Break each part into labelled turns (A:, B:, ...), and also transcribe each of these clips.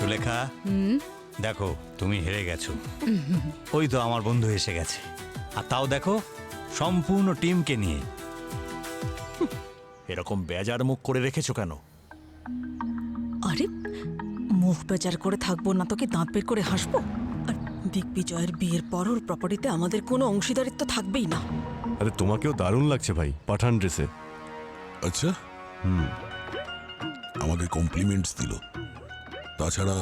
A: সুলেখা, দেখো তুমি হেরে গেছো। ওই তো আমার বন্ধু এসে গেছে, আর তাও দেখো সম্পূর্ণ টিমকে নিয়ে।
B: এরকম বেজার মুখ করে রেখেছো কেন?
C: আরে মুখ বেজার করে থাকবো না তো কি দাঁত বের করে হাসবো? আর দিগ্বিজয়ের বিয়ের পর ওর প্রপার্টিতে আমাদের কোনো অংশীদারিত্ব থাকবেই না।
D: আরে তোমাকেও দারুণ লাগছে ভাই পাঠান ড্রেসে।
E: আচ্ছা, আমাকে কমপ্লিমেন্টস দিল। তাছাড়া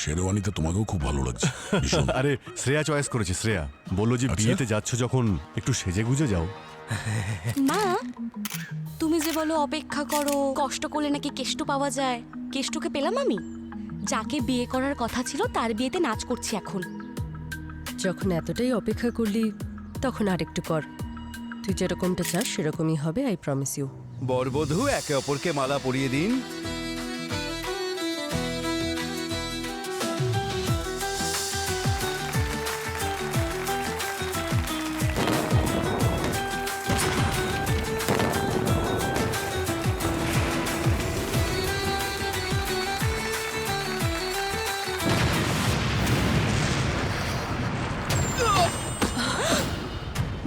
E: শেরওয়ানিতে তোমাকেও খুব ভালো লাগছে ভীষণ।
D: আরে শ্রেয়া চয়েস করেছে, শ্রেয়া বললো যে
E: আচ্ছা।
D: বিয়েতে যাচ্ছ যখন একটু সেজে গুজে যাও।
F: মা, তুমি যে বলো অপেক্ষা করো, কষ্ট করলে নাকি কেষ্ট পাওয়া যায়। কেষ্টকে পেলাম আমি। যাকে বিয়ে করার কথা ছিল তার বিয়েতে নাচ করছি এখন।
G: যখন এতটাই অপেক্ষা করলি তখন আরেকটু কর। তুই যেরকমটা চাস সেরকমই হবে, আই প্রমিস ইউ।
H: বরবধূ একে অপরকে মালা পরিয়ে দিন।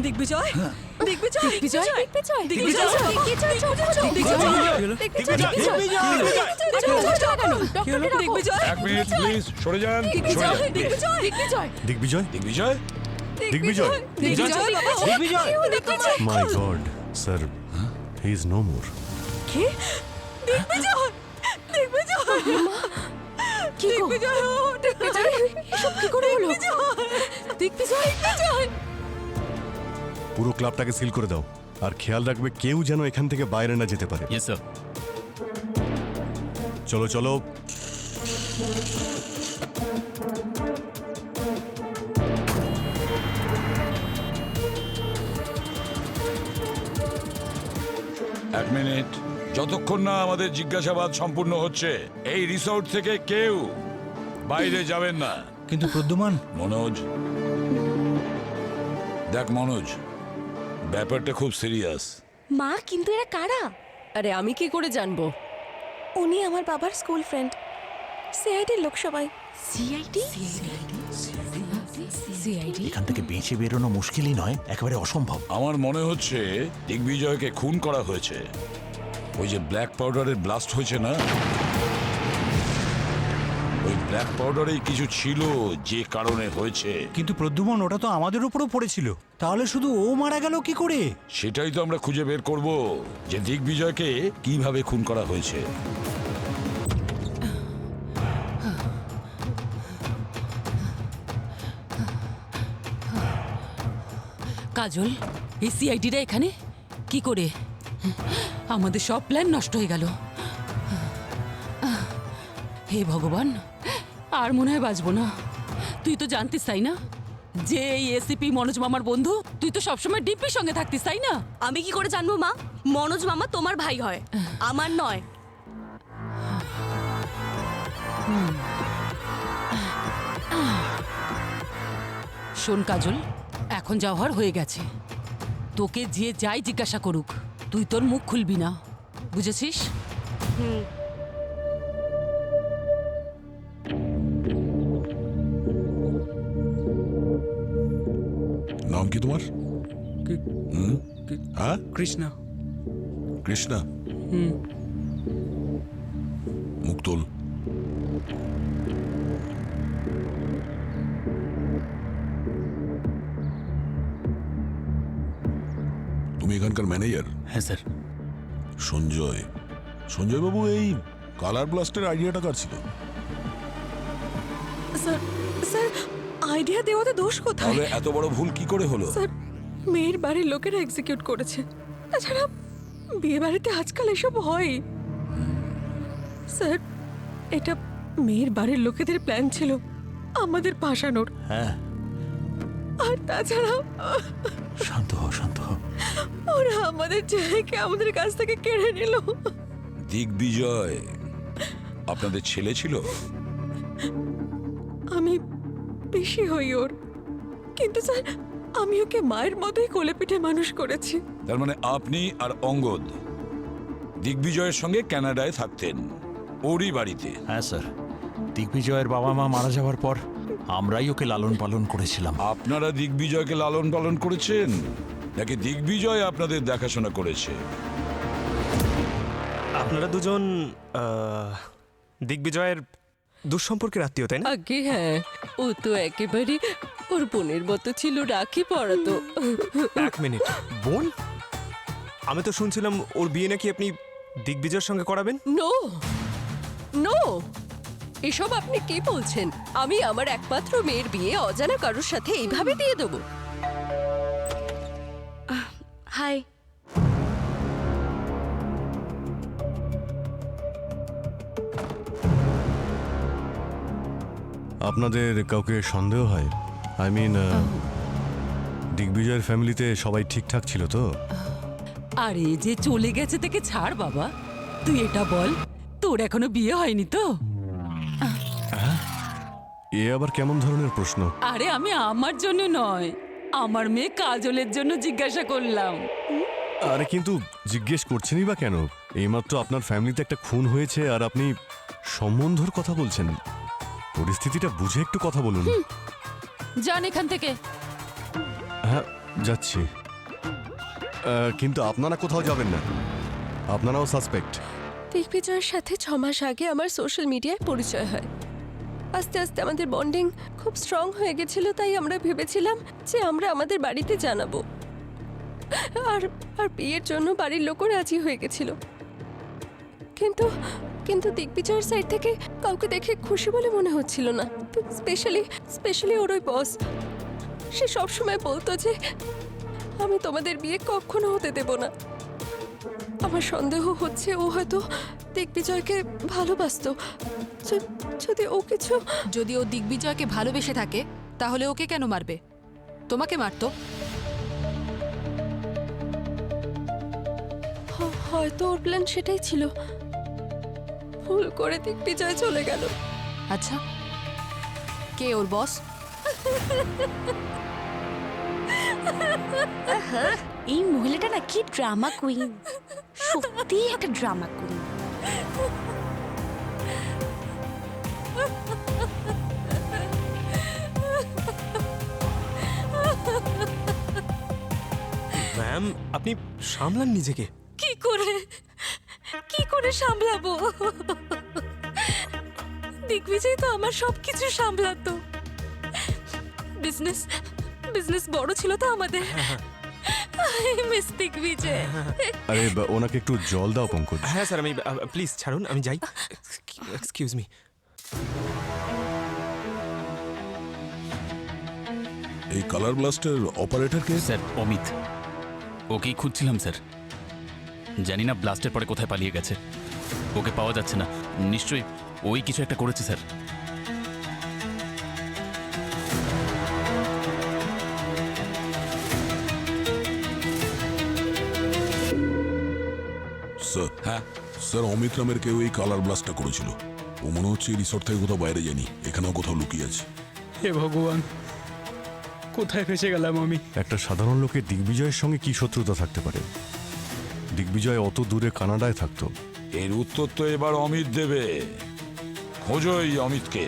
C: দিগ্বিজয়, দিগ্বিজয়,
F: দিগ্বিজয়, দিগ্বিজয়,
C: দিগ্বিজয়, দিগ্বিজয়,
E: এক মিনিট প্লিজ, সরে যান।
C: Digvijay,
D: Digvijay,
E: Digvijay,
D: Digvijay,
C: Digvijay,
D: my god sir, he is no more.
C: কি? দিগ্বিজয়, দিগ্বিজয়,
F: কি গো?
C: দিগ্বিজয়, দিগ্বিজয়,
F: এসব কি করে হলো?
C: দিগ্বিজয়, দিগ্বিজয়।
D: পুরো ক্লাবটাকে সিল করে দাও, আর খেয়াল রাখবে কেউ যেন এখান থেকে বাইরে না যেতে পারে।
B: Yes sir.
D: চলো চলো।
E: এক মিনিট, যতক্ষণ না আমাদের জিজ্ঞাসাবাদ সম্পূর্ণ হচ্ছে এই রিসোর্ট থেকে কেউ বাইরে যাবেন না।
A: কিন্তু প্রদ্যুমান,
E: মনোজ, দেখ মনোজ, ব্যাপারটা খুব সিরিয়াস।
F: মা, কিন্তু এরা কারা?
G: আরে আমি কি করে জানবো?
F: উনি আমার বাবার স্কুল ফ্রেন্ড। সিআইডির লোক সবাই। সিআইডি? সিআইডি?
B: এখান থেকে বেঁচে বেরোনো মুশকিলই নয়, একেবারে অসম্ভব।
E: আমার মনে হচ্ছে দিগ্বিজয়কে খুন করা হয়েছে। ওই যে ব্ল্যাক পাউডারের ব্লাস্ট হয়েছে না, ওই ব্ল্যাক পাউডারেই কিছু ছিল যে কারণে হয়েছে।
A: কিন্তু প্রদ্যুমান ওটা তো আমাদের উপরও পড়েছিল, তাহলে শুধু ও মারা গেল কি করে?
E: সেটাই তো আমরা খুঁজে বের করব, যে দিগ্বিজয়কে কিভাবে খুন করা হয়েছে।
I: কাজল, এই সিআইডিরা এখানে কি করে? আমাদের সব প্ল্যান নষ্ট হয়ে গেল। হে ভগবান, আর মনে হয় বাঁচবো না। তুই তো জানতিস তাই না যে এই এসিপি মনোজ মামার বন্ধু? তুই তো সবসময় ডিপির সঙ্গে থাকতিস তাই না?
F: আমি কি করে জানবো মা? মনোজ মামা তোমার ভাই হয়, আমার নয়।
I: শোন কাজল, এখন যা হওয়ার হয়ে গেছে। তোকে যে যাই জিজ্ঞাসা করুক, তুই তোর মুখ খুলবি না, বুঝেছিস?
E: নাম কি তোমার? হ্যাঁ,
H: কৃষ্ণা।
E: কৃষ্ণা। মুখ তোল। তুমি এখানকার ম্যানেজার?
B: হ্যাঁ স্যার।
E: সঞ্জয়, সঞ্জয় বাবু, এই কালার ব্লাস্টের আইডিয়াটা কার ছিল?
C: স্যার, স্যার, আইডিয়া দেওয়াতে দোষ কোথায়?
E: তাহলে এত বড় ভুল কি করে হলো?
C: স্যার, মেয়ের বাড়ির লোকেরা এক্সিকিউট করেছে। তাছাড়া বিয়ে বাড়িতে আজকাল এসব হয়। স্যার, এটা মেয়ের বাড়ির লোকেদের প্ল্যান ছিল আমাদের ফাঁসানোর।
B: হ্যাঁ,
C: আর তাছাড়া
B: শান্ত হও, শান্ত হও।
C: ওরা আমাদের ছেলেকে আমাদের কাছ থেকে কেড়ে নিল।
E: দিগ্বিজয় আপনাদের ছেলে ছিল?
C: আমি বেশি হই ওর, কিন্তু স্যার আমি ওকে মায়ের মতোই কোলে পিঠে মানুষ করেছি।
E: তার মানে আপনি আর অঙ্গদ দিগ্বিজয়ের সঙ্গে কানাডায় থাকতেন, ওরই বাড়িতে?
B: হ্যাঁ স্যার। দিগ্বিজয়ের বাবা মা মারা যাওয়ার পর আমরাই ওকে লালন পালন করেছিলাম।
E: আপনারা দিগ্বিজয়কে লালন পালন করেছেন নাকি দিগ্বিজয় আপনাদের দেখাশোনা করেছে?
J: আপনারা দুজন দিগ্বিজয়ের দুঃসম্পর্কের আত্মীয়, তাই না?
G: আগে হ্যাঁ, ও তো একেবারে ওর বোনের মতো ছিল, রাখি পড়াতো।
J: এক মিনিট, বোন? আমি তো শুনছিলাম ওর বিয়ে নাকি আপনি দিগ্বিজয়ের সঙ্গে করাবেন।
G: নো নো, এসব আপনি কি বলছেন? আমি আমার একমাত্র মেয়ের বিয়ে অজানা কারোর সাথে এইভাবে দিয়ে দেবো?
F: হাই।
D: আপনাদের কাউকে সন্দেহ হয়? আই মিন, দিগ্বিজয়ের ফ্যামিলিতে সবাই ঠিকঠাক ছিল তো?
I: আরে যে চলে গেছে থেকে ছাড় বাবা, তুই এটা বল, তোর এখনো বিয়ে হয়নি তো?
D: এ আবার কেমন ধরনের প্রশ্ন?
I: আরে আমি আমার জন্য নয়, আমার মেয়ে কাজলের জন্য জিজ্ঞাসা করলাম।
D: আরে কিন্তু জিজ্ঞেস করছেনই বা কেন? এইমাত্র আপনার ফ্যামিলিতে একটা খুন হয়েছে আর আপনি সম্বন্ধর কথা বলছেন। পরিস্থিতিটা বুঝে একটু কথা বলুন।
I: জান এখান থেকে।
D: হ্যাঁ, যাচ্ছি। কিন্তু আপনারা কোথাও যাবেন না, আপনারাও সাসপেক্ট।
G: দিগ্বিজয়ের সাথে 6 মাস আগে আমার সোশ্যাল মিডিয়ায় পরিচয় হয়। আস্তে আস্তে আমাদের বন্ডিং খুব স্ট্রং হয়ে গেছিল, তাই আমরা ভেবেছিলাম যে আমরা আমাদের বাড়িতে জানাবো। আর আর বিয়ের জন্য বাড়ির লোকও রাজি হয়ে গেছিল। কিন্তু কিন্তু দিগ্বিজয়ের সাইড থেকে কাউকে দেখে খুশি বলে মনে হচ্ছিল না। স্পেশালি ওর ওই বস, সে সবসময় বলতো যে আমি তোমাদের বিয়ে কখনো হতে দেব না। আমার সন্দেহ হচ্ছে ও হয়তো দিগ্বিজয়কে ভালোবাসতো।
K: যদি ও দিগ্বিজয়কে ভালোবেসে থাকে তাহলে ওকে কেন মারবে? তোমাকে মারতো।
G: হয়তো ওর প্ল্যান সেটাই ছিল। ভুল করে দিগ্বিজয় চলে গেল।
K: আচ্ছা, কে ওর বস?
F: এই মহিলাটা না কি ড্রামা কুইন, সত্যি একটা ড্রামা কুইন।
J: ম্যাম, আপনি সামলান নিজেকে।
C: কি করে সামলাবো? দিগ্বিজয় তো আমার সবকিছু সামলাতো। বিজনেস বড় ছিল তো আমাদের। মিস দিগ্বিজয়।
D: আরে ওনাকে একটু জল দাও পঙ্কজ।
J: হ্যাঁ স্যার, আমি প্লিজ ছাড়ুন, আমি যাই। Excuse me.
E: এই কালার ব্লাস্টের অপারেটরকে?
L: স্যার অমিত, ওকেই খুঁজছিলাম স্যার। জানি না ব্লাস্টের পরে কোথায় পালিয়ে গেছে, ওকে পাওয়া যাচ্ছে না। নিশ্চয়ই ওই কিছু একটা করেছে স্যার।
E: স্যার, হ্যাঁ স্যার, অমিত নামের কেউ এই কালার ব্লাস্টটা করেছিল। ও মনে হচ্ছে এই রিসর্ট থেকে কোথাও বাইরে যায়নি, এখানেও কোথাও লুকিয়ে আছে।
L: হে ভগবান, কোথায় ফেসে গেলাম আমি?
D: একটা সাধারণ লোকের দিগ্বিজয়ের সঙ্গে কি শত্রুতা থাকতে পারে? দিগ্বিজয় অত দূরে কানাডায় থাকতো।
E: এর উত্তর তো এবার অমিত দেবে। খোঁজো এই অমিতকে।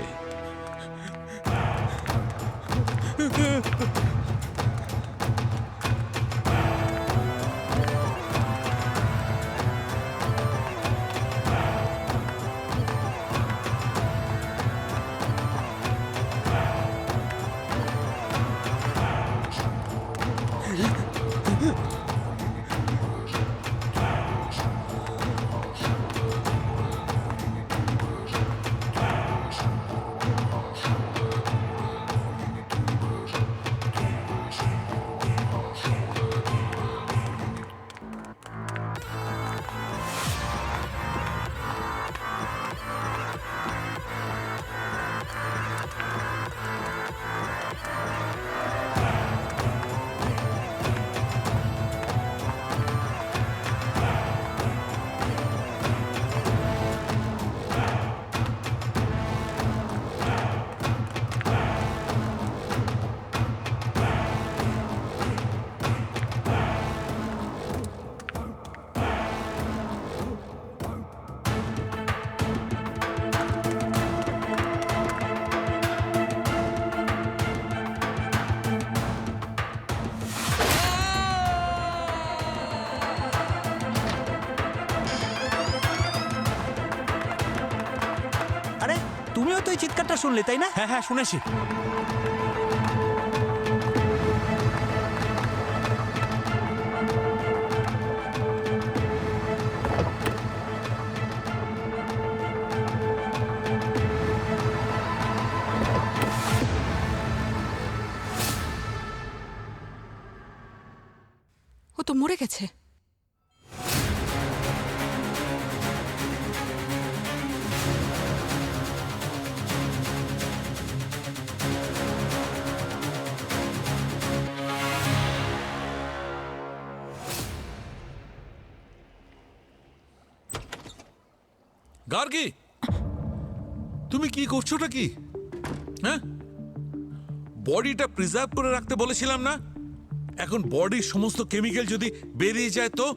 B: ওই চিৎকারটা শুনলে তাই না? হ্যাঁ হ্যাঁ শুনেছি।
K: ও তো মরে গেছে।
M: গার্গী, তুমি কি করছোটা কি? হ্যাঁ, বডিটা প্রিজার্ভ করে রাখতে বলেছিলাম না? এখন বডির সমস্ত কেমিক্যাল যদি বেরিয়ে যায় তো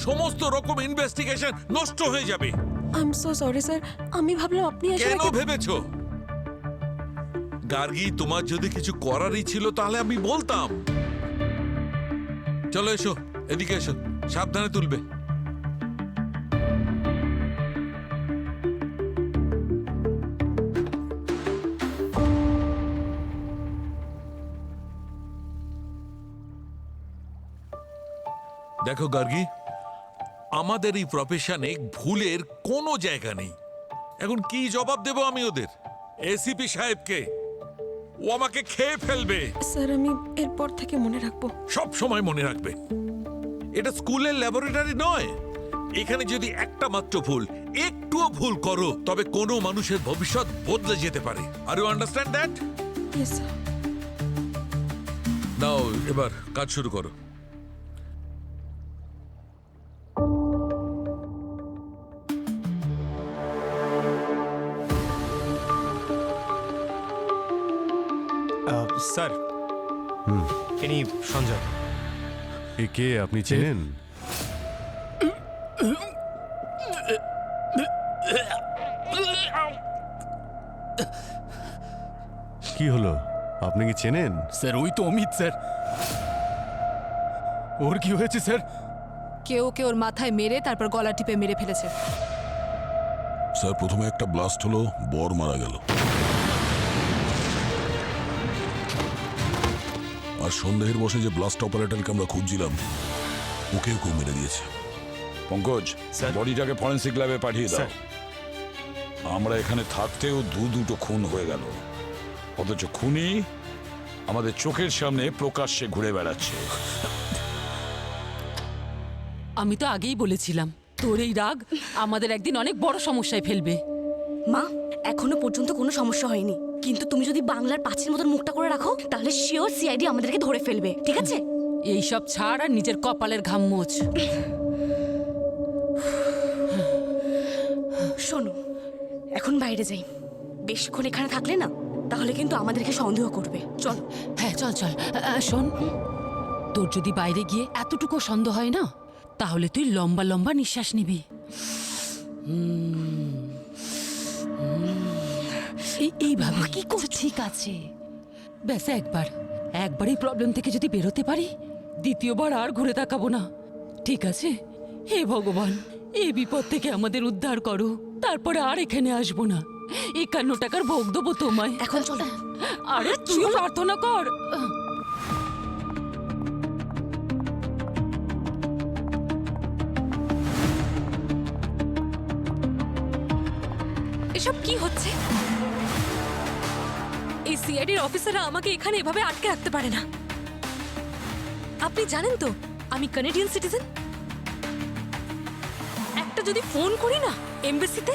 M: সমস্ত রকম ইনভেস্টিগেশন নষ্ট হয়ে যাবে।
G: I am so sorry sir, আমি ভাবলাম আপনি আসলে
M: কেন ভেবেছো? গার্গী, তোমার যদি কিছু করারই ছিল তাহলে আমি বলতাম। চলো এসো, এদিকে এসো, সাবধানে তুলবে। দেখো গার্গী, আমাদের এই প্রফেশনে ভুলের কোনো জায়গা নেই। এখন কি জবাব দেব আমি ওদের? এসিপি সাহেবকে? ও আমাকে খেয়ে ফেলবে।
G: স্যার আমি এরপর থেকে মনে রাখবো।
M: সব সময় মনে রাখবে, এটা স্কুলের ল্যাবরেটরি নয়। এখানে যদি একটা মাত্র ভুল, একটুও ভুল করো, তবে কোনো মানুষের ভবিষ্যৎ বদলে যেতে পারে। Are you understand that?
G: Yes sir.
M: নাও এবার কাজ শুরু করো।
J: স্যার, ইনি সঞ্জয়।
D: এ কে, আপনি চেনেন? কি হলো, আপনি কি চেনেন?
L: স্যার ওই তো অমিত স্যার। ওর কি হয়েছে স্যার?
K: কেউ ওকে ওর মাথায় মেরে তারপর গলা টিপে মেরে ফেলেছে।
E: স্যার প্রথমে একটা ব্লাস্ট হলো, বর মারা গেল। আর সন্দেহের বসে যে ব্লাস্ট অপারেটরকে আমরা খুঁজছিলাম, ওকেও কেউ মেরে দিয়েছে। পঙ্কজ, বডিটাকে ফরেন্সিক ল্যাবে পাঠিয়ে দাও। আমরা এখানে থাকতেও দুটো খুন হয়ে গেল, অথচ খুনি আমাদের চোখের সামনে প্রকাশ্যে ঘুরে বেড়াচ্ছে।
I: আমি তো আগেই বলেছিলাম তোর এই রাগ আমাদের একদিন অনেক বড় সমস্যায় ফেলবে।
F: মা, এখনো পর্যন্ত কোনো সমস্যা হয়নি, কিন্তু তুমি যদি বাংলার পাঁচের মতন মুখটা করে রাখো তাহলে শিওর সিআইডি আমাদেরকে ধরে ফেলবে, ঠিক আছে?
I: এই সব ছাড় আর নিজের কপালের ঘাম মোছ।
F: শোনো, এখন বাইরে যাই। বেশিক্ষণ এখানে থাকলে না তাহলে কিন্তু আমাদেরকে সন্দেহ করবে। চল।
I: হ্যাঁ চল চল। শোন, তোর যদি বাইরে গিয়ে এতটুকু সন্দেহ হয় না, তাহলে তুই লম্বা লম্বা নিঃশ্বাস নিবি। এইভাবে কি করছিস? ঠিক আছে, ব্যাস একবার এই প্রবলেম থেকে যদি বেরোতে পারি, দ্বিতীয়বার আর ঘুরে তাকাবো না, ঠিক আছে? হে ভগবান, এই বিপদ থেকে আমাদের উদ্ধার করো, তারপরে আর এখানে আসবো না। 51 টাকার ভোগ দেবো তোমায়।
F: এখন চল।
I: আরে তুইও প্রার্থনা কর।
G: এসব কি হচ্ছে? এই সিআইডির অফিসাররা আমাকে এখানে এভাবে আটকে রাখতে পারে না। আপনি জানেন তো আমি কানাডিয়ান সিটিজেন। একটা যদি ফোন করি না এমবেসিতে,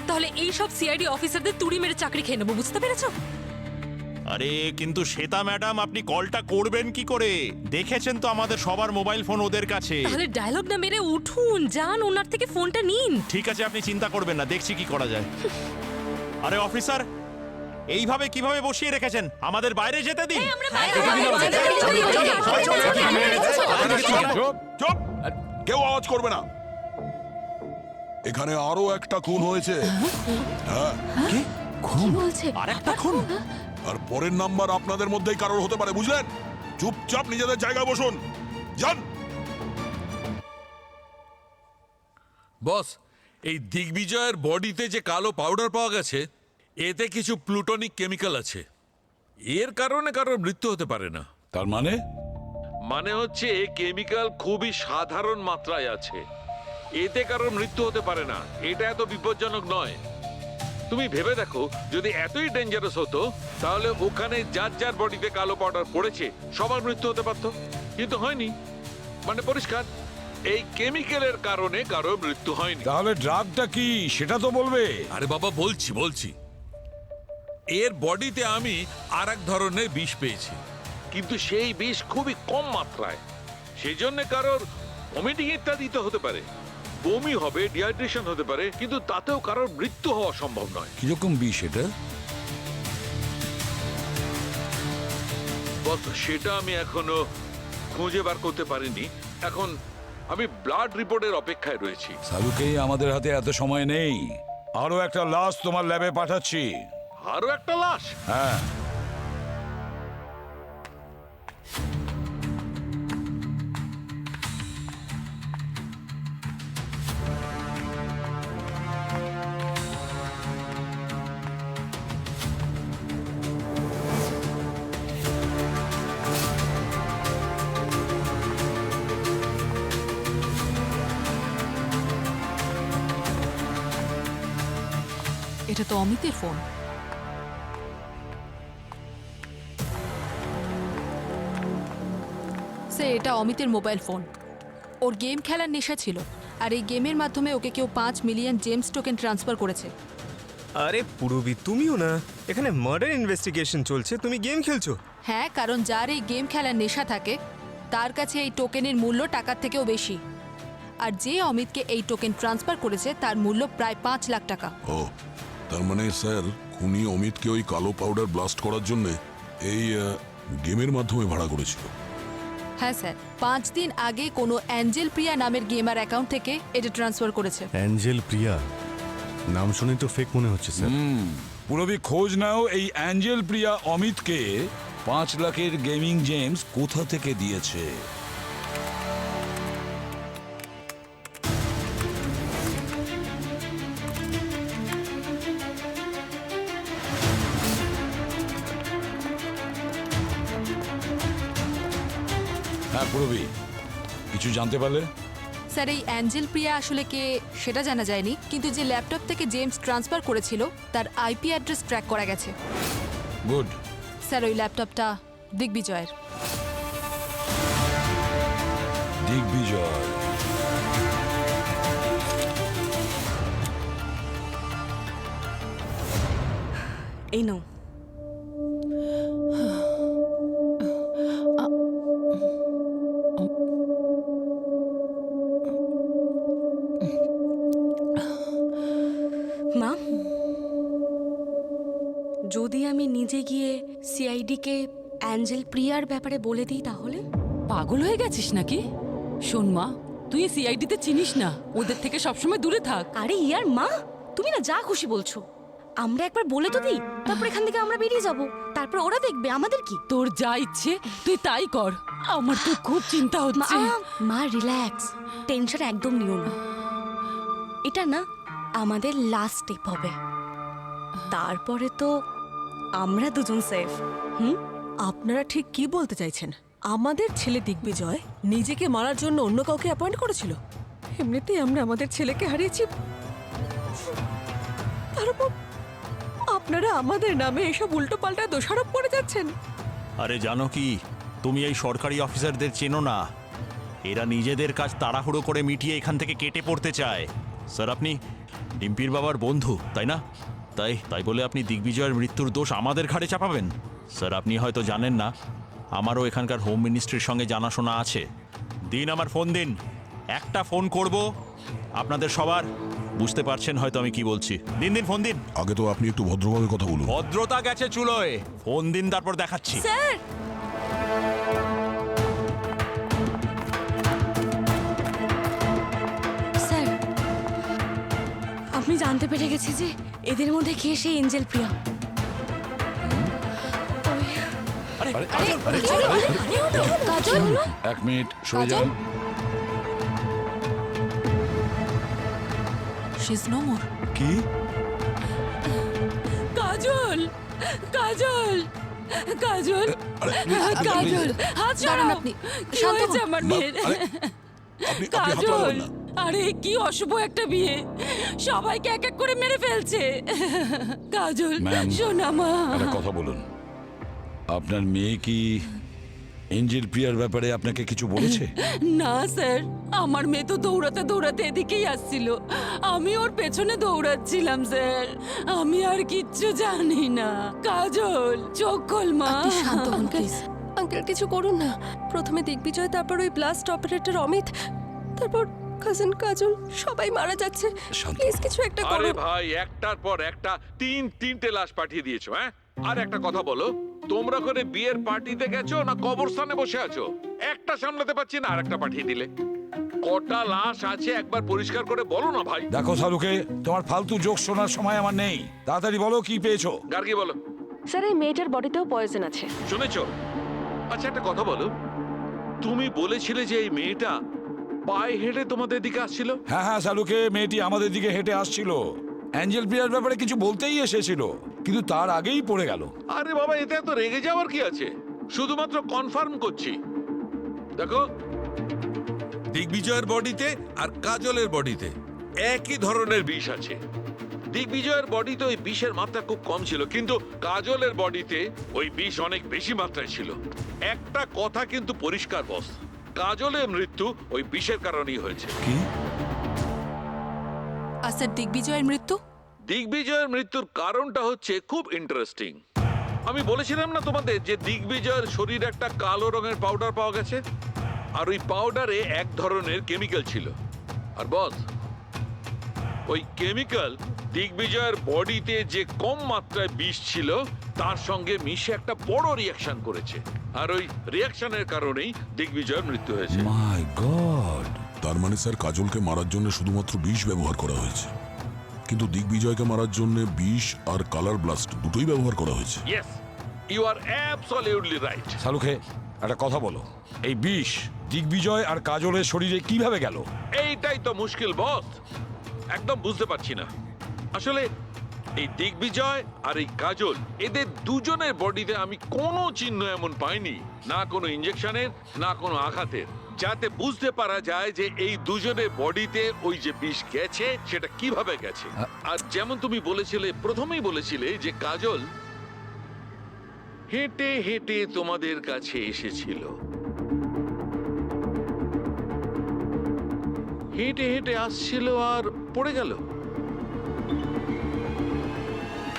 G: তাহলে এই সব সিআইডি অফিসারদের তুড়ি মেরে চাকরি খেয়ে নেবো, বুঝতে পেরেছো?
B: আরে কিন্তু শ্বেতা ম্যাডাম, আপনি কলটা করবেন কি করে? দেখেছেন তো আমাদের সবার মোবাইল ফোন ওদের কাছে।
G: তাহলে ডায়লগ না মেরে উঠুন, যান ওনার থেকে ফোনটা নিন।
B: ঠিক আছে, আপনি চিন্তা করবেন না, দেখছি কি করা যায়। আরে অফিসার, এইভাবে কিভাবে বসিয়ে রেখেছেন? আমাদের বাইরে যেতে দিন।
E: চুপ, কেউ আওয়াজ করবে না। এখানে আরো একটা খুন হয়েছে। হ্যাঁ,
F: কি বলছে?
B: আর একটা খুন?
E: আর পরের নাম্বার আপনাদের মধ্যেই কারোর হতে পারে, বুঝলেন? চুপচাপ নিজেদের জায়গায় বসুন, যান।
M: বস, এই দিগ্বিজয়ের বডিতে যে কালো পাউডার পাওয়া গেছে এতে কিছু প্লুটোনিক কেমিক্যাল আছে। এর কারণে কারোর মৃত্যু হতে পারে না।
E: তার মানে
M: মানে হচ্ছে এই কেমিক্যাল খুবই সাধারণ মাত্রায় আছে, এতে কারোর মৃত্যু হতে পারে না। এটা এত বিপজ্জনক নয়। তুমি ভেবে দেখো, যদি এতই ডেঞ্জারাস হতো তাহলে ওখানে যার যার বডিতে কালো পাউডার পড়েছে সবার মৃত্যু হতে পারতো, কিন্তু হয়নি। মানে পরিষ্কার, এই কেমিক্যালের কারণে কারো মৃত্যু হয়নি।
E: তাহলে ড্রাগটা কি সেটা তো বলবে।
M: আরে বাবা, বলছি এর বডিতে আমি আর এক ধরনের বিষ পেয়েছি, কিন্তু সেই বিষ খুবই কম মাত্রায়। সেই জন্য কারোর ভমিটিং ইত্যাদি তো হতে পারে, বমি হবে, ডিহাইড্রেশন হতে পারে, কিন্তু তাতেও কারোর মৃত্যু হওয়া সম্ভব নয়।
E: কিরকম বিষ এটা?
M: সেটা আমি এখনো খুঁজে বার করতে পারিনি। এখন আমি ব্লাড রিপোর্টের অপেক্ষায় রয়েছি।
E: সালুকেই আমাদের হাতে এত সময় নেই। আরো একটা লাশ তোমার ল্যাবে পাঠাচ্ছি।
M: আরো একটা লাশ?
E: হ্যাঁ।
K: এটা তো অমিতের ফোন। এটা অমিতের মোবাইল ফোন। ওর গেম খেলার নেশা ছিল, আর এই গেমের মাধ্যমে ওকে কেউ 5 মিলিয়ন জেমস টোকেন ট্রান্সফার করেছে।
J: আরে পুরবি, তুমিও না, এখানে মার্ডার ইনভেস্টিগেশন চলছে, তুমি গেম খেলছো?
K: হ্যাঁ, কারণ যার এই গেম খেলার নেশা থাকে তার কাছে এই টোকেনের মূল্য টাকার থেকেও বেশি। আর যে অমিতকে এই টোকেন ট্রান্সফার করেছে তার মূল্য প্রায় 5 লাখ টাকা।
N: ও, তার মানে স্যার খুনি অমিতকে ওই কালো পাউডার ব্লাস্ট করার জন্য এই গেমের মাধ্যমে ভাড়া করেছিল।
K: হ্যাঁ স্যার, 5 দিন আগে কোনো অ্যাঞ্জেল প্রিয়া নামের গেমার অ্যাকাউন্ট থেকে এটা ট্রান্সফার করেছে।
D: অ্যাঞ্জেল প্রিয়া নাম শুনে তো ফেক মনে হচ্ছে স্যার।
E: পুরবি খোঁজ নাও এই অ্যাঞ্জেল প্রিয়া অমিতকে 5 লাখের গেমিং জেমস কোথা থেকে দিয়েছে। হ্যাঁ পুরবি, কিছু জানতে পারলে?
K: স্যার, এই অ্যাঞ্জেল প্রিয়া আসলে কে সেটা জানা যায়নি, কিন্তু যে ল্যাপটপ থেকে জেমস ট্রান্সফার করেছিল তার আইপি অ্যাড্রেস ট্র্যাক করা গেছে।
E: গুড।
K: স্যার, ওই ল্যাপটপটা দিগ্বিজয়ের।
E: দিগ্বিজয়?
F: এই নাও। মা, যদি আমি নিজে গিয়ে সিআইডিকে অ্যাঞ্জেল প্রিয়ার ব্যাপারে বলে দিই তাহলে?
I: পাগল হয়ে গেছিস নাকি? শোন মা, তুই সিআইডিতে চিনিস না, ওদের থেকে সবসময় দূরে থাক।
F: আরে ইয়ার মা, তুমি না যা খুশি বলছো। আমরা একবার বলে তো দিই, তারপর এখান থেকে আমরা বেরিয়ে যাব, তারপর ওরা দেখবে, আমাদের কি।
I: তোর যা ইচ্ছে তুই তাই কর, আমার তো খুব চিন্তা হচ্ছে।
F: মা রিল্যাক্স, টেনশন একদম নিও না। এটা না আমাদের লাস্ট স্টেপ হবে, তারপরে তো আমরা দুজন সেফ।
C: আপনারা ঠিক কি বলতে চাইছেন? আমাদের ছেলে দিগ্বিজয় নিজেকে মারার জন্য অন্য কাউকে অ্যাপয়েন্ট করেছিল? এমনিতেই আমরা আমাদের ছেলেকে হারিয়েছি, তারপর আপনারা আমাদের নামে এসব উল্টোপাল্টা দোষারোপ করে যাচ্ছেন।
B: আরে জানো কি, তুমি এই সরকারি অফিসারদের চেনো না। এরা নিজেদের কাজ তাড়াহুড়ো করে মিটিয়ে এখান থেকে কেটে পড়তে চায়। স্যার, আপনি ডিম্পির বাবার বন্ধু, তাই না? তাই বলে আপনি দিগ্বিজয়ের মৃত্যুর দোষ আমাদের ঘাড়ে চাপাবেন? স্যার, আপনি হয়তো জানেন না, আমারও এখানকার হোম মিনিস্ট্রির সঙ্গে জানাশোনা আছে। দিন, আমার ফোন দিন, একটা ফোন করব আপনাদের সবার। বুঝতে পারছেন হয়তো আমি কি বলছি। দিন ফোন দিন।
N: আগে তো আপনি একটু ভদ্রভাবে কথা বলুন।
B: ভদ্রতা গেছে চুলোয়, ফোন দিন, তারপর দেখাচ্ছি।
F: স্যার, স্যার, আমি জানতে পেরে গেছি যে এদের মধ্যে কে সেই এঞ্জেল প্রিয়া।
K: কাজল,
E: 1 মিনিট সরে যান।
K: She is no more.
D: কি?
I: কাজল, কাজল, কাজল, কাজল, হাত
K: দাঁড়ান
I: ছাড়াও।
K: আপনি,
I: কি
K: শান্ত
I: হয়েছে
K: হন।
I: আমার মেয়ের?
N: আপনি হাত
I: কাজল,
N: লাগাবেন না।
I: আরে কি অশুভ একটা বিয়ে, সবাইকে এক এক করে মেরে ফেলছে। কাজল,
E: ম্যাম,
I: শোনা মা।
E: একটা কথা বলুন, আপনার মেয়ে কি এঞ্জেল প্রিয়ার ব্যাপারে আপনাকে কিছু বলেছে?
I: না স্যার, আমার মেয়ে তো দৌড়াতে দৌড়াতে এদিকেই আসছিল, আমি ওর পেছনে দৌড়াচ্ছিলাম স্যার, আমি আর কিচ্ছু জানি না। কাজল, চোখ খোল মা।
G: আপনি শান্ত হন প্লিজ। আঙ্কেল কিছু করুন না। প্রথমে দিগ্বিজয়, তারপর ওই ব্লাস্ট অপারেটর অমিত, তারপর কাজিন কাজল, সবাই মারা যাচ্ছে। প্লিজ কিছু একটা
M: আরে
G: করুন।
M: ভাই, একটার পর একটা তিনটে লাশ পাঠিয়ে দিয়েছো। হ্যাঁ, আর একটা কথা বলো, তোমরা করে বিয়ের পার্টিতে গেছো না কবরস্থানে বসে আছো? একটা সামলাতে পারছি না, আর একটা পাঠিয়ে দিলে। কটা লাশ আছে একবার পরিষ্কার করে বলো না ভাই।
E: দেখো শালুকে, তোমার ফালতু জোক শোনার সময় আমার নেই। তাড়াতাড়ি বলো কি পেয়েছো।
M: গার্গী বলো।
C: স্যার এই মেয়েটার বডিতেও পয়জন আছে।
M: শুনেছো? আচ্ছা একটা কথা বলো, তুমি বলেছিলে যে এই মেয়েটা পায়ে হেঁটে তোমাদের দিকে আসছিল?
E: হ্যাঁ হ্যাঁ শালুকে, মেয়েটি আমাদের দিকে হেঁটে আসছিল। অ্যাঞ্জেল প্রিয়ার ব্যাপারে কিছু বলতেই এসেছিল, কিন্তু তার আগেই পড়ে গেল।
M: আরে বাবা, এতে এত রেগে যাওয়ার কি আছে? শুধুমাত্র কনফার্ম করছি। দেখো, দিগ্বিজয়ের বডিতে আর কাজলের বডিতে একই ধরনের বিষ আছে। দিগ্বিজয়ের বডিতে ওই বিষের মাত্রা খুব কম ছিল, কিন্তু কাজলের বডিতে ওই বিষ অনেক বেশি মাত্রায় ছিল। একটা কথা কিন্তু পরিষ্কার বস, কাজলের মৃত্যু ওই বিষের কারণেই হয়েছে।
E: কি?
K: আর স্যার দিগ্বিজয়ের মৃত্যু?
M: দিগ্বিজয়ের মৃত্যুর কারণটা হচ্ছে খুব ইন্টারেস্টিং। আমি বলেছিলাম না তোমাদের যে দিগ্বিজয়ের শরীরে একটা কালো রঙের পাউডার পাওয়া গেছে, আর ওই পাউডারে এক ধরনের কেমিক্যাল ছিল। আর বস, ওই কেমিক্যাল দিগ্বিজয়ের বডিতে যে কম মাত্রায় বিষ ছিল তার সঙ্গে মিশে একটা বড় রিয়াকশন করেছে, আর ওই রিয়াকশনের কারণেই দিগ্বিজয়ের মৃত্যু হয়েছে।
E: মাই গড!
N: তার মানে স্যার কাজলকে মারার জন্য শুধুমাত্র বিষ ব্যবহার করা হয়েছে, কিন্তু দিগ্বিজয়কে মারার জন্য বিষ আর কালার ব্লাস্ট দুটোই ব্যবহার করা হয়েছে।
M: Yes, you are absolutely right.
E: শালুকে, একটা কথা বলো, এই বিষ দিগ্বিজয় আর কাজলের শরীরে কিভাবে গেল?
M: এইটাই তো মুশকিল বস, একদম বুঝতে পারছি না। আসলে এই দিগ্বিজয় আর এই কাজল, এদের দুজনের বডিতে আমি কোনো চিহ্ন এমন পাইনি, না কোনো ইনজেকশনের না কোনো আঘাতের, যাতে বুঝতে পারা যায় যে এই দুজনের বডিতে ওই যে বিষ গেছে সেটা কিভাবে গেছে। আর যেমন তুমি বলেছিলে, প্রথমেই বলেছিলে যে কাজল হেঁটে হেঁটে তোমাদের কাছে এসেছিল, হেঁটে হেঁটে আসছিল আর পড়ে গেল।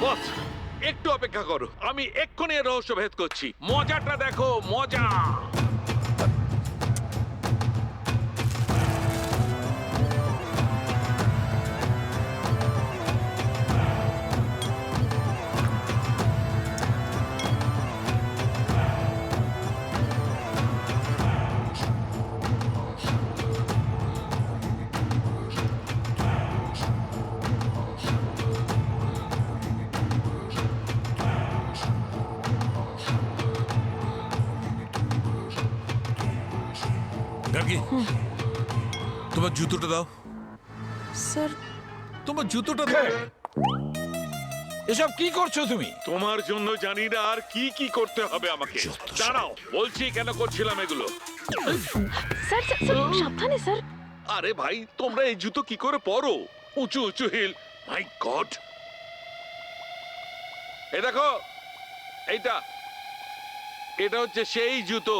M: বস, একটু অপেক্ষা করো, আমি এক্ষুনি এর রহস্য ভেদ করছি। মজাটা দেখো, মজা। গার্গী, তোমার জুতোটা দাও।
G: স্যার,
M: তোমার জুতোটা দাও।
E: এসব কি করছো তুমি?
M: তোমার জন্য জানি না আর কি কি করতে হবে আমাকে। দাঁড়াও, বলছি কেন করছিলাম এগুলো।
C: স্যার স্যার সাবধানে স্যার।
M: আরে ভাই, তোমরা এই জুতো কি করে পরো? উঁচু উঁচু হিল, মাই গড। এই দেখো, এটা হচ্ছে সেই জুতো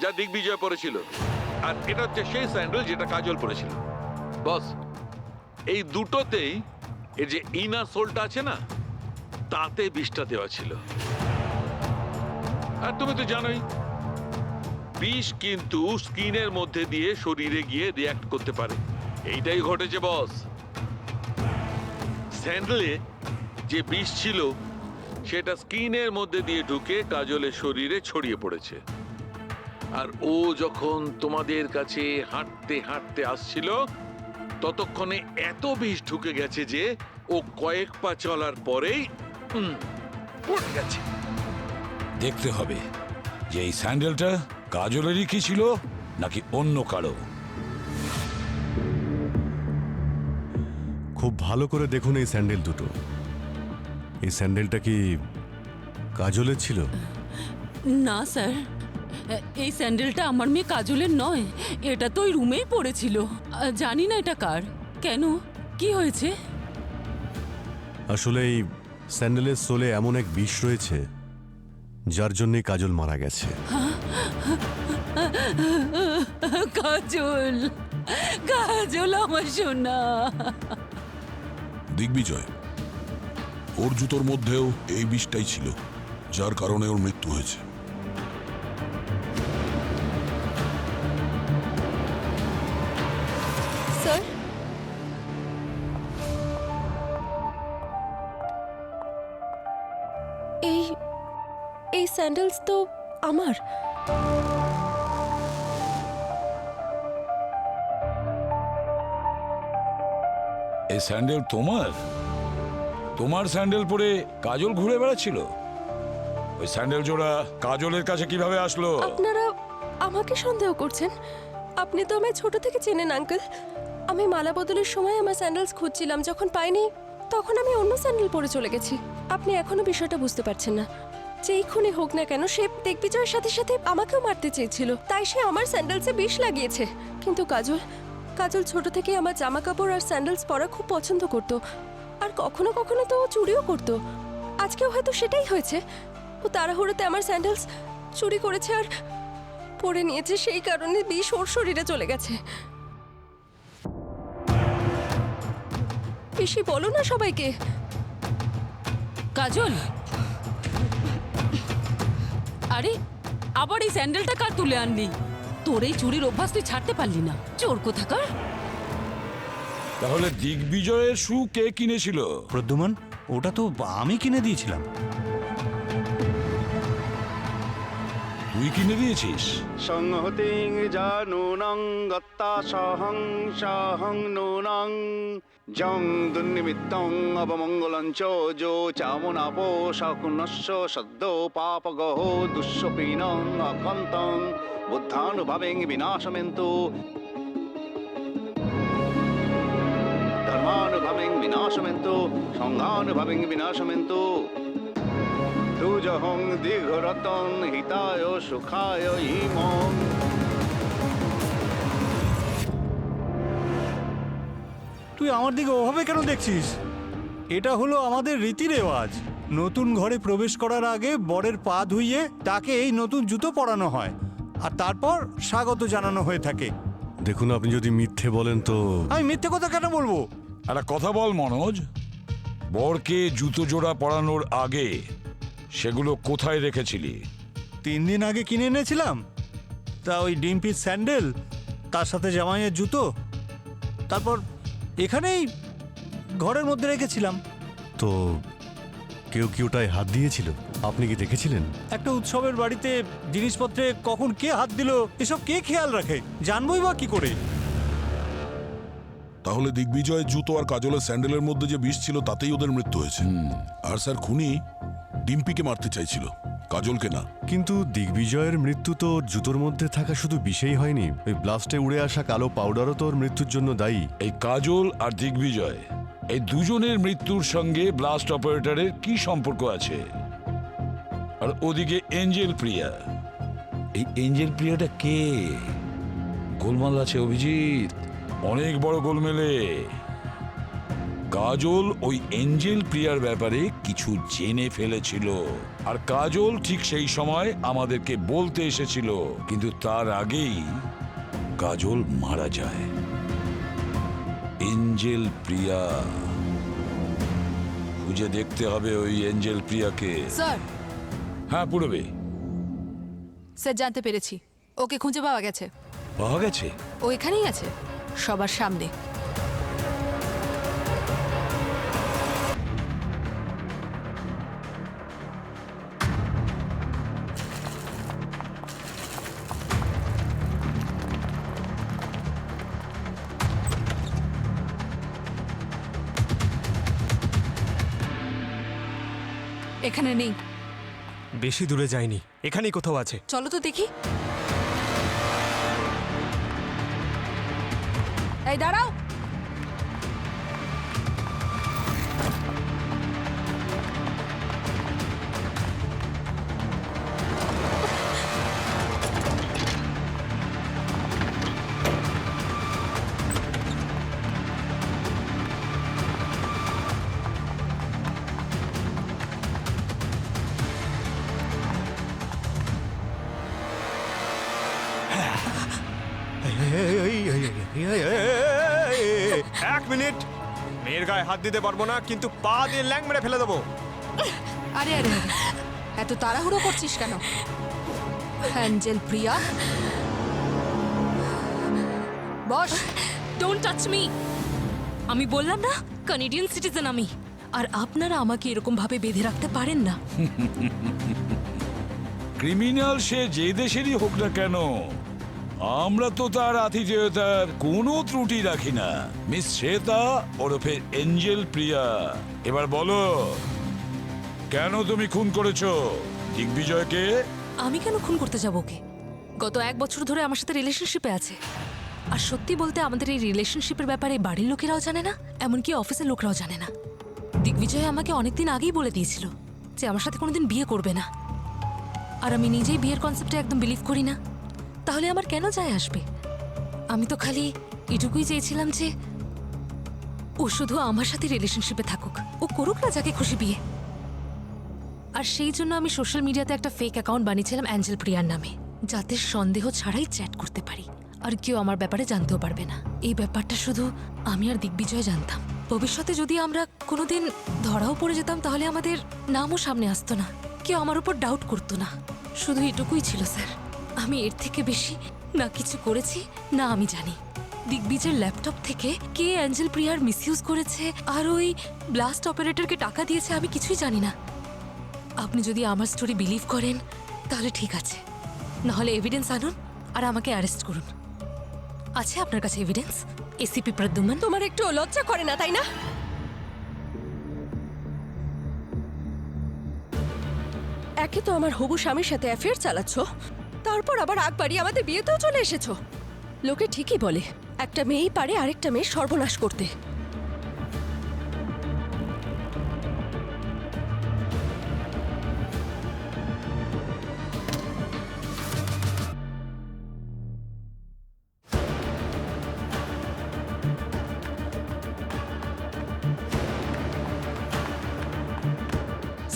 M: যা দিগ্বিজয় পরেছিল, আর এটা হচ্ছে সেই স্যান্ডেল যেটা কাজল পরেছিল। বস, এই দুটোতেই এই যে ইনার সোলটা আছে না, তাতে বিষটা দেওয়া ছিল। আর তুমি তো জানোই, বিষ কিন্তু স্কিনের মধ্যে দিয়ে শরীরে গিয়ে রিঅ্যাক্ট করতে পারে। এইটাই ঘটেছে বস। স্যান্ডেলে যে বিষ ছিল সেটা স্কিনের মধ্যে দিয়ে ঢুকে কাজলের শরীরে ছড়িয়ে পড়েছে, আর ও যখন তোমাদের কাছে হাঁটতে হাঁটতে আসছিল ততক্ষণে এত বিষ ঢুকে গেছে যে ও কয়েক পা চলার পরেই পড়ে গেছে।
E: দেখতে হবে যে এই স্যান্ডেলটা কাজলেরই কি ছিল নাকি অন্য কারো।
D: খুব ভালো করে দেখুন এই স্যান্ডেল দুটো। এই স্যান্ডেলটা কি কাজলের ছিল?
I: না স্যার, এই স্যান্ডেলটা আমার মেয়ে কাজলের নয়, এটা তো ওই রুমেই পড়েছিল। জানি না এটা কার। কেন, কি হয়েছে?
D: আসলে এই স্যান্ডেলের সোলে এমন এক বিষ রয়েছে যার জন্যই কাজল মারা গেছে।
I: কাজল, কাজল আমার সোনা।
N: দিগ্বিজয়, ওর জুতোর মধ্যেও এই বিষটাই ছিল, যার কারণে ওর মৃত্যু হয়েছে।
G: স্যার, এই স্যান্ডেলস তো আমার।
E: এই স্যান্ডেল তোমার? তোমার স্যান্ডেল পরে কাজল ঘুরে বেড়াচ্ছিল? ওই স্যান্ডেল জোড়া কাজলের কাছে কিভাবে আসলো?
G: আপনারা আমাকে সন্দেহ করছেন? আপনি তো আমায় ছোট থেকে চেনেন আঙ্কেল। আমি মালা বদলের সময় আমার স্যান্ডেলস খুঁজছিলাম, যখন পাইনি তখন আমি অন্য স্যান্ডেল পরে চলে গেছি। আপনি এখনো বিষয়টা বুঝতে পারছেন না। যেই খুনি হোক না কেন, সে দিগ্বিজয়ের সাথে সাথে আমাকেও মারতে চেয়েছিল, তাই সে আমার স্যান্ডেলসে বিষ লাগিয়েছে। কিন্তু কাজল ছোট থেকে আমার জামা কাপড় আর স্যান্ডেলস পরা খুব পছন্দ করত, আর কখনো কখনো তো ও চুরিও করত। আজকেও হয়তো সেটাই হয়েছে। ও তাড়াহুড়োতে আমার স্যান্ডেলস চুরি করেছে আর পরে নিয়েছে, সেই কারণে বিষ ওর শরীরে চলে গেছে। পিসি, বলো না সবাইকে।
I: কাজল, আরে আবার এই স্যান্ডেলটা কার তুলে আনলি? তোর এই চুরির অভ্যাস তুই ছাড়তে পারলি না, চোর কোথাকার।
E: তাহলে দিগ্বিজয়ের শু কে কিনেছিল?
A: প্রদ্যুমান, ওটা তো আমি কিনে দিয়েছিলাম।
E: তুই কিনে দিয়েছিস?
O: সংহতিং জানুনং গত্তা সহং সহং নুনং জং দুর্নিমিত্তং অবমঙ্গলং চ যো চামুনাপো শকুনস্য সদ্য পাপগহ দুঃস্বপিনং অকন্তং বুদ্ধানুভবেং বিনাশমেন্তু ধর্মানুভবেং বিনাশমেন্তু সংঘানুভবেং বিনাশমেন্তু দুজহং দীর্ঘরতং হিতায় সুখায় ইমং।
A: তুই আমার দিকে ওভাবে কেন দেখছিস? এটা হলো আমাদের রীতি রেওয়াজ। নতুন ঘরে প্রবেশ করার আগে বরের পা ধুইয়ে তাকে এই নতুন জুতো পরানো হয়, আর তারপর স্বাগত জানানো হয়ে থাকে।
D: দেখুন, আপনি যদি মিথ্যে বলেন তো।
A: আমি মিথ্যে কথা কেন বলবো?
E: একটা কথা বল মনোজ, বরকে জুতো জোড়া পরানোর আগে সেগুলো কোথায় রেখেছিলি?
A: 3 দিন আগে কিনে এনেছিলাম। তা ওই ডিম্পির স্যান্ডেল, তার সাথে জামাইয়ের জুতো, তারপর এখানেই ঘরের মধ্যে রেখেছিলাম।
D: তো কেউ কি ওটায় হাত দিয়েছিল? আপনি কি দেখেছিলেন?
A: একটা উৎসবের বাড়িতে জিনিসপত্রে কখন কে হাত দিল এসব কে খেয়াল রাখে? জানবই বা কি করে?
N: তাহলে দিগ্বিজয়ের জুতো আর কাজলের স্যান্ডেলের মধ্যে যে বিষ ছিল তাতেই ওদের মৃত্যু হয়েছে। আর স্যার, খুনি ডিম্পিকে মারতে চাইছিল, কাজলকে না।
D: কিন্তু দিগ্বিজয়ের মৃত্যু তো জুতোর মধ্যে থাকা শুধু বিষেই হয়নি, ওই ব্লাস্টে উড়ে আসা কালো পাউডারও তো ওর মৃত্যুর জন্য দায়ী।
E: এই কাজল আর দিগ্বিজয়, এই দুজনের মৃত্যুর সঙ্গে ব্লাস্ট অপারেটরের কি সম্পর্ক আছে? আর ওদিকে এঞ্জেল প্রিয়া, এই এঞ্জেল প্রিয়াটা কে? গোলমাল আছে অভিজিৎ, অনেক বড় গোলমেলে। কাজল ওই এঞ্জেল প্রিয়ার ব্যাপারে কিছু জেনে ফেলেছিল, আর কাজল ঠিক সেই সময় আমাদেরকে বলতে এসেছিল, কিন্তু তার আগেই কাজল মারা যায়। এঞ্জেল প্রিয়া, খুঁজে দেখতে হবে ওই এঞ্জেল প্রিয়াকে।
K: স্যার।
E: হ্যাঁ পুরবে।
K: স্যার, জানতে পেরেছি, ওকে খুঁজে পাওয়া গেছে।
E: পাওয়া গেছে?
K: ও এখানেই আছে, সবার সামনে। এখানে নেই।
J: বেশি দূরে যায়নি, এখানেই কোথাও আছে।
K: চলো তো দেখি। এই দাঁড়াও।
J: মেয়ের গায়ে হাত দিতে পারবো না, কিন্তু পা দিয়ে ল্যাং মেরে ফেলে দেবো।
K: আরে আরে আরে, এত তাড়াহুড়ো করছিস কেন? Angel Priya, boss.
C: Don't touch me. আমি বললাম না কানাডিয়ান সিটিজেন আমি, আর আপনারা আমাকে এরকম ভাবে বেঁধে রাখতে পারেন না।
E: ক্রিমিনাল সে যে দেশেরই হোক না কেন, আমরা তো তার আতিথেয়তার কোনো ত্রুটি রাখি না। মিস শ্বেতা ওরফে এঞ্জেল প্রিয়া, এবার বলো কেন তুমি খুন করেছো দিগ্বিজয়কে?
C: আমি কেন খুন করতে যাব ওকে? গত 1 বছর ধরে আমার সাথে রিলেশনশিপে আছে। আর সত্যি বলতে আমাদের এই রিলেশনশিপের ব্যাপারে বাড়ির লোকেরাও জানে না, এমনকি অফিসের লোকরাও জানে না। দিগ্বিজয় আমাকে অনেকদিন আগেই বলে দিয়েছিল যে আমার সাথে কোনোদিন বিয়ে করবে না। আর আমি নিজেই বিয়ের কনসেপ্টে একদম বিলিভ করি না। তাহলে আমার কেন যায় আসবে? আমি তো খালি এটুকুই চেয়েছিলাম যে ও শুধু আমার সাথে রিলেশনশিপে থাকুক, ও করুক না যাকে খুশি বিয়ে। আর সেই জন্য আমি সোশ্যাল মিডিয়াতে একটা ফেক অ্যাকাউন্ট বানিয়েছিলাম অ্যাঞ্জেল প্রিয়ার নামে, যাতে সন্দেহ ছাড়াই চ্যাট করতে পারি আর কেউ আমার ব্যাপারে জানতেও পারবে না। এই ব্যাপারটা শুধু আমি আর দিগ্বিজয় জানতাম। ভবিষ্যতে যদি আমরা কোনোদিন ধরাও পড়ে যেতাম তাহলে আমাদের নামও সামনে আসতো না, কেউ আমার উপর ডাউট করতো না। শুধু এটুকুই ছিল স্যার। আমি এর থেকে বেশি না কিছু করেছি না আমি জানি। দিগ্বিজয়ের ল্যাপটপ থেকে কে অ্যাঞ্জেল প্রিয়ার মিসইউজ করেছে আর ওই ব্লাস্ট অপারেটরকে টাকা দিয়েছে আমি কিছুই জানি না। আপনি যদি আমার স্টোরি বিলিভ করেন তাহলে ঠিক আছে, নাহলে এভিডেন্স আনুন আর আমাকে অ্যারেস্ট করুন। আছে আপনার কাছে এভিডেন্স? এসিপি প্রদ্যুম্ন,
G: তোমার একটু লজ্জা করে না, তাই না? একে তো আমার হবু স্বামীর সাথে অ্যাফেয়ার চালাচ্ছ, তারপর আবার আগ বাড়িয়ে আমাদের বিয়েতেও চলে এসেছো। লোকে ঠিকই বলে একটা মেয়েই পারে আরেকটা মেয়ের সর্বনাশ করতে।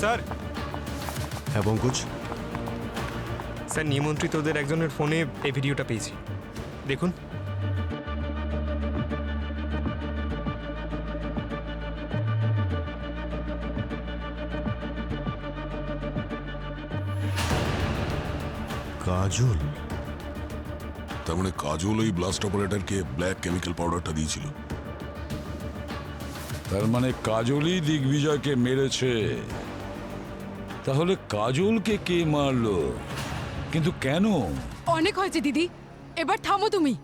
J: স্যার।
D: হ্যাঁ পঙ্কজ।
J: স্যার, নিমন্ত্রিতদের একজনের ফোনে এই ভিডিওটা পেয়েছি, দেখুন।
N: কাজল? তার মানে কাজল ওই ব্লাস্ট অপারেটরকে ব্ল্যাক কেমিক্যাল পাউডারটা দিয়েছিল।
E: তার মানে কাজলই দিগ্বিজয়কে মেরেছে। তাহলে কাজলকে কে মারলো, কিন্তু কেন?
K: অনেক হয়েছে দিদি, এবার থামো তুমি।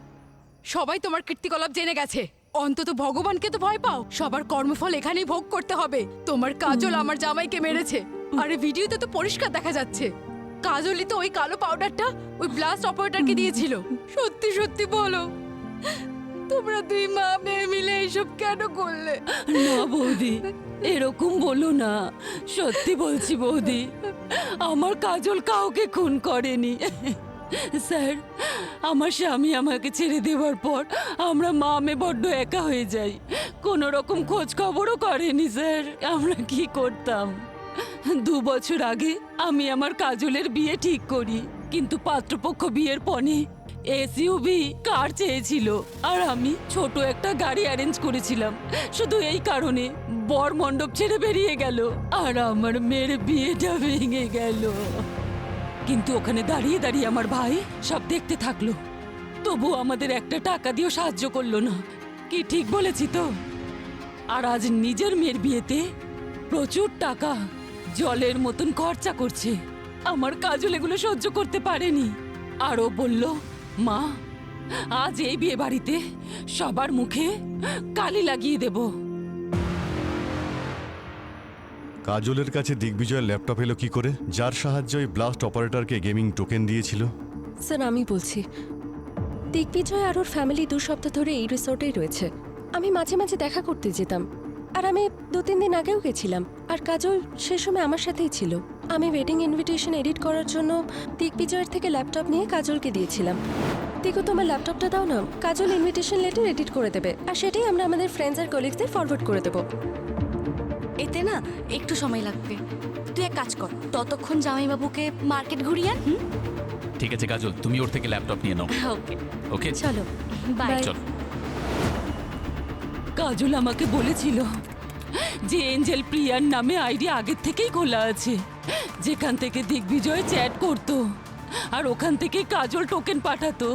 K: সবাই তোমার কীর্তিকলাপ জেনে গেছে। অন্তত ভগবানকে তো ভয় পাও। সবার কর্মফল এখানেই ভোগ করতে হবে। তোমার কাজল আমার জামাইকে মেরেছে। আরে ভিডিওতে তো পরিষ্কার দেখা যাচ্ছে কাজলই তো ওই কালো পাউডারটা ওই ব্লাস্ট অপারেটরকে দিয়েছিল। সত্যি সত্যি বলো, তোমরা 2 মা মেয়ে মিলে এইসব কেন করলে?
I: না বৌদি, এরকম বলো না। সত্যি বলছি বৌদি, আমার কাজল কাউকে খুন করেনি। স্যার, আমার স্বামী আমাকে ছেড়ে দেওয়ার পর আমরা মা মেয়ে বড্ড একা হয়ে যাই। কোনো রকম খোঁজ খবরও করেনি স্যার। আমরা কি করতাম? 2 বছর আগে আমি আমার কাজলের বিয়ে ঠিক করি, কিন্তু পাত্রপক্ষ বিয়ের পরে এসইউভি কার চেয়েছিল আর আমি ছোট একটা গাড়ি অ্যারেঞ্জ করেছিলাম। শুধু এই কারণে বর মণ্ডপ ছেড়ে বেরিয়ে গেল আর আমার মেয়ের বিয়েটা ভেঙে গেল। কিন্তু ওখানে দাঁড়িয়ে দাঁড়িয়ে আমার ভাই সব দেখতে থাকলো, তবু আমাদের একটা টাকা দিয়েও সাহায্য করলো না। কি ঠিক বলেছি তো? আর আজ নিজের মেয়ের বিয়েতে প্রচুর টাকা জলের মতন খরচা করছে। আমার কাজল এগুলো সহ্য করতে পারেনি। আর ও বলল, মা আজ এই বিয়ে বাড়িতে সবার মুখে কালি লাগিয়ে দেব।
D: কাজলের কাছে দিগ্বিজয়ের ল্যাপটপ এলো কি করে, যার সাহায্যে ওই ব্লাস্ট অপারেটরকে গেমিং টোকেন দিয়েছিল?
G: স্যার, আমি বলছি, দিগ্বিজয় আর ওর ফ্যামিলি 2 সপ্তাহ ধরে এই রিসোর্টেই রয়েছে। আমি মাঝে মাঝে দেখা করতে যেতাম, আর আমি 2-3 দিন আগেও গেছিলাম। আর কাজল সে সময় আমার সাথেই ছিল। আমি ওয়েডিং ইনভিটেশন এডিট করার জন্য দিগ্বিজয়ের থেকে ল্যাপটপ নিয়ে কাজলকে দিয়েছিলাম। দেখো, তোমার ল্যাপটপটা দাও না, কাজল ইনভিটেশন লেটার এডিট করে দেবে, আর সেটাই আমরা আমাদের ফ্রেন্ডস আর কলিগসদের ফরওয়ার্ড করে দেবো।
F: এতে না একটু সময় লাগবে। তুই এক কাজ কর, ততক্ষণ জামাইবাবুকে মার্কেট ঘুরিয়ে আন।
L: ঠিক আছে কাজল, তুমি ওর থেকে ল্যাপটপ নিয়ে নাও।
F: ওকে
L: ওকে,
F: চলো, বাই।
L: চলো।
I: কাজল আমাকে বলেছিল যে এঞ্জেল প্রিয়ার নামে আইডি আগের থেকেই খোলা আছে, যেখান থেকে দিগ্বিজয় চ্যাট করতো, আর ওখান থেকে কাজল টোকেন পাঠাতো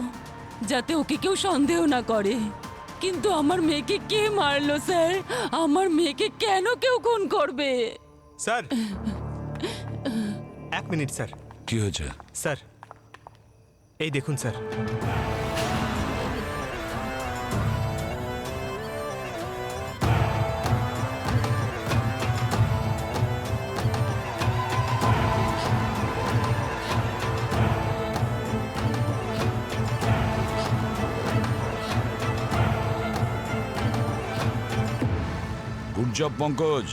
I: যাতে ওকে কেউ সন্দেহ না করে। কিন্তু আমার মেয়েকে কে মারলো স্যার? আমার মেয়েকে কেন কেউ খুন করবে?
J: স্যার, এক মিনিট স্যার।
E: কি হয়েছে?
J: স্যার, এই দেখুন স্যার।
E: গুড জব পঙ্কজ,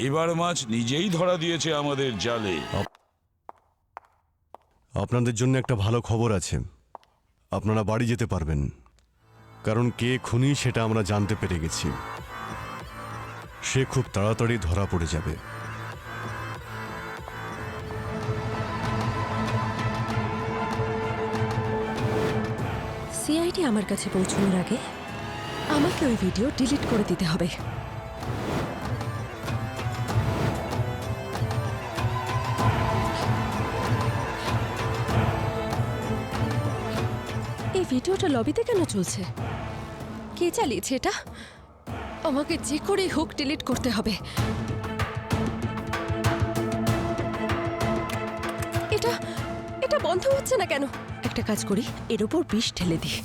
E: এবার মাছ নিজেই ধরা দিয়েছে আমাদের জালে।
D: আপনাদের জন্য একটা ভালো খবর আছে, আপনারা বাড়ি যেতে পারবেন, কারণ কে খুনি সেটা আমরা জানতে পেরে গেছি। সে খুব তাড়াতাড়ি ধরা পড়ে যাবে।
G: সিআইডি আমার কাছে পৌঁছানোর আগে আমাকে ওই ভিডিও ডিলিট করে দিতে হবে। এই ভিডিওটা লবিতে কেন চলছে? কে চালিয়েছে এটা? আমাকে যে করে হোক ডিলিট করতে হবে। এটা এটা বন্ধ হচ্ছে না কেন? একটা কাজ করি, এর উপর বিষ ঢেলে দিই।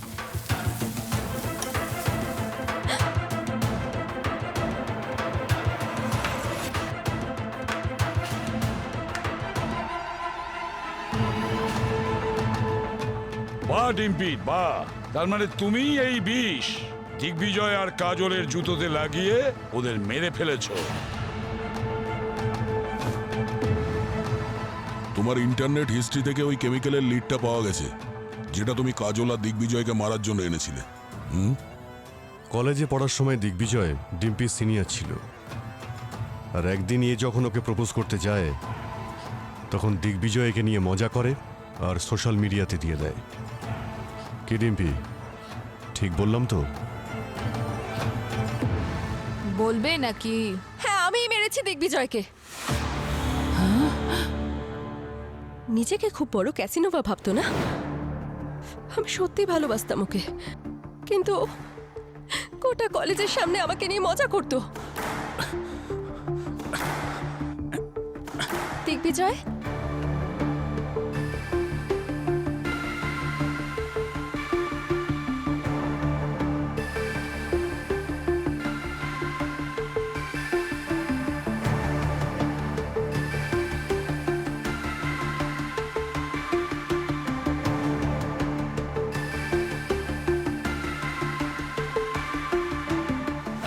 E: বাহ ডিম্পি বাহ, তার মানে তুমি এই বিষ দিগ্বিজয় আর কাজলের জুতোতে লাগিয়ে ওদের মেরে ফেলেছো।
N: তোমার ইন্টারনেট হিস্ট্রি থেকে ওই কেমিক্যালের লিডটা পাওয়া গেছে, যেটা তুমি কাজল আর দিগ্বিজয়কে মারার জন্য এনেছিলে।
D: কলেজে পড়ার সময় দিগ্বিজয় ডিম্পির সিনিয়র ছিল, আর একদিন এ যখন ওকে প্রপোজ করতে যায় তখন দিগ্বিজয় একে নিয়ে মজা করে আর সোশ্যাল মিডিয়াতে দিয়ে দেয়। কি ডিম্পি, ঠিক বললাম তো?
C: বলবে নাকি?
G: হ্যাঁ, আমিই মেরেছি দিগ্বিজয়কে। নিজেকে খুব বড় ক্যাসিনোভা ভাবতো না? আমি সত্যি ভালোবাসতাম ওকে, কিন্তু গোটা কলেজের সামনে আমাকে নিয়ে মজা করতো। দিগ্বিজয়,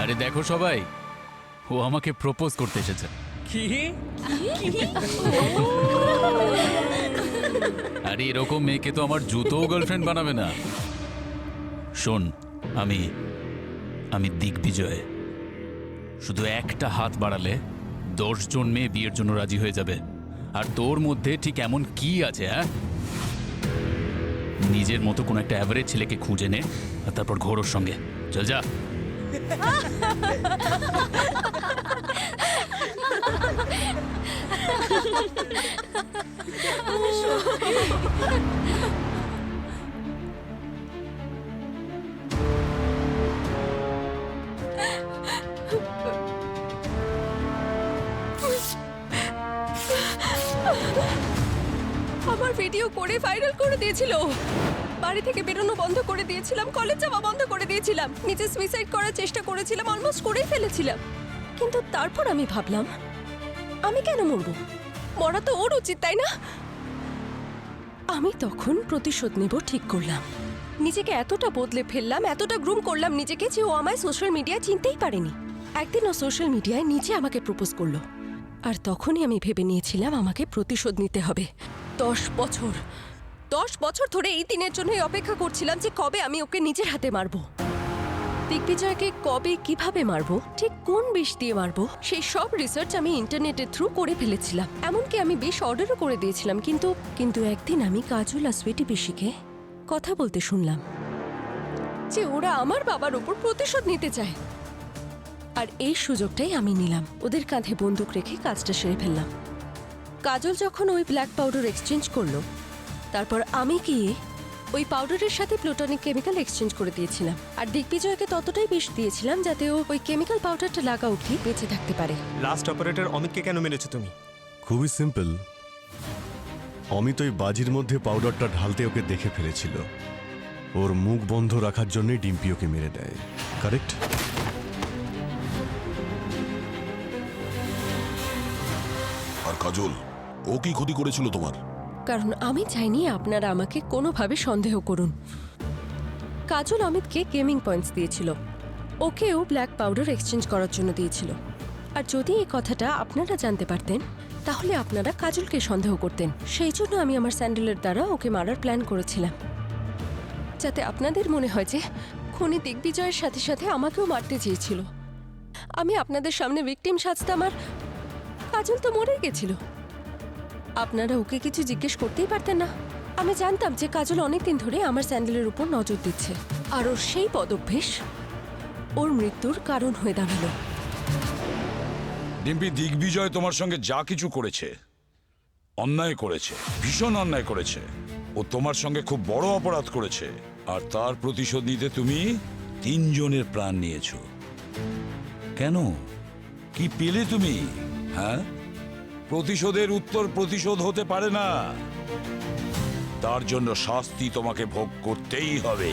L: আরে দেখো সবাই, ও আমাকে প্রপোজ করতে এসেছে।
J: কি?
L: আরে এরকম মেয়েকে তো আমার জুতোও গার্লফ্রেন্ড বানাবে না। শোন, আমি দিগ্বিজয়। শুধু একটা হাত বাড়ালে 10 জন মেয়ে বিয়ের জন্য রাজি হয়ে যাবে। আর তোর মধ্যে ঠিক এমন কি আছে? হ্যাঁ, নিজের মতো কোনো একটা অ্যাভারেজ ছেলেকে খুঁজে নে আর তারপর ঘোর ওর সঙ্গে। চল যা।
G: আমার ভিডিও করে ভাইরাল করে দিয়েছিল। বাড়ি থেকে বেরোনো বন্ধ করে দিয়েছিলাম, কলেজ যাওয়া বন্ধ করে দিয়েছিলাম, নিজে সুইসাইড করার চেষ্টা করেছিলাম, অলমোস্ট করেই ফেলেছিলাম। কিন্তু তারপর আমি ভাবলাম, আমি কেন মরবো? মরা তো ওর উচিত, তাই না? আমি তখন প্রতিশোধ নেব ঠিক করলাম। নিজেকে এতটা বদলে ফেললাম, এতটা গ্রুম করলাম নিজেকে যে ও আমায় সোশ্যাল মিডিয়ায় চিনতেই পারেনি। একদিন ও সোশ্যাল মিডিয়ায় নিজে আমাকে প্রপোজ করলো, আর তখনই আমি ভেবে নিয়েছিলাম আমাকে প্রতিশোধ নিতে হবে। 10 বছর ধরে এই দিনের জন্যই অপেক্ষা করছিলাম যে কবে আমি ওকে নিজের হাতে মারবো। দিগ্বিজয়কে কবে কিভাবে মারবো, ঠিক কোন বিষ দিয়ে মারবো, সেই সব রিসার্চ আমি ইন্টারনেটের থ্রু করে ফেলেছিলাম। এমনকি আমি বিষ অর্ডারও করে দিয়েছিলাম। কিন্তু একদিন আমি কাজল আর সুইটি পিসিকে কথা বলতে শুনলাম। যে ওরা আমার বাবার উপর প্রতিশোধ নিতে চায়। আর এই সুযোগটাই আমি নিলাম, ওদের কাঁধে বন্দুক রেখে কাজটা সেরে ফেললাম। কাজল যখন ওই ব্ল্যাক পাউডার এক্সচেঞ্জ করলো, তারপর আমি গিয়ে ওই পাউডারের সাথে প্লুটোনিক কেমিক্যাল এক্সচেঞ্জ করে দিয়েছিলাম। আর দিগ্বিজয়কে ততটাই বিষ দিয়েছিলাম যাতে ও ওই কেমিক্যাল পাউডারটা লাগা অবধি বেঁচে থাকতে পারে।
J: লাস্ট অপারেটর অমিতকে কেন মেরেছো তুমি?
D: খুবই সিম্পল। অমিত ওই বাজির মধ্যে পাউডারটা ঢালতে ওকে দেখে ফেলেছিল। ওর মুখ বন্ধ রাখার জন্যই ডিম্পি ওকে মেরে দেয়। কারেক্ট?
N: আর কাজল, ও কি ক্ষতি করেছিল তোমার?
G: কারণ আমি চাইনি আপনারা আমাকে কোনোভাবে সন্দেহ করুন। কাজল অমিতকে গেমিং পয়েন্টস দিয়েছিল, ওকেও ব্ল্যাক পাউডার এক্সচেঞ্জ করার জন্য দিয়েছিল। আর যদি এই কথাটা আপনারা জানতে পারতেন তাহলে আপনারা কাজলকে সন্দেহ করতেন। সেই জন্য আমি আমার স্যান্ডেলের দ্বারা ওকে মারার প্ল্যান করেছিলাম, যাতে আপনাদের মনে হয় যে খুনি দিগ্বিজয়ের সাথে সাথে আমাকেও মারতে চেয়েছিল। আমি আপনাদের সামনে ভিকটিম সাজতাম, আর কাজল তো মরে গেছিল। আপনারা ওকে কিছু জিজ্ঞেস করতেই পারতেন না। আমি জানতাম যে কাজল অনেকদিন ধরে আমার স্যান্ডেলের উপর নজর দিচ্ছে, আর ওর সেই পদভ্যেস ওর মৃত্যুর কারণ হয়ে দাঁড়ালো।
E: ডিম্পি, দিগ্বিজয় তোমার সঙ্গে যা কিছু করেছে, অন্যায় করেছে, ভীষণ অন্যায় করেছে। ও তোমার সঙ্গে খুব বড় অপরাধ করেছে, আর তার প্রতিশোধ নিতে তুমি 3 জনের প্রাণ নিয়েছো। কেন? কি পেলে তুমি? হ্যাঁ, প্রতিশোধের উত্তর প্রতিশোধ হতে পারে না। তার জন্য শাস্তি তোমাকে ভোগ করতেই হবে।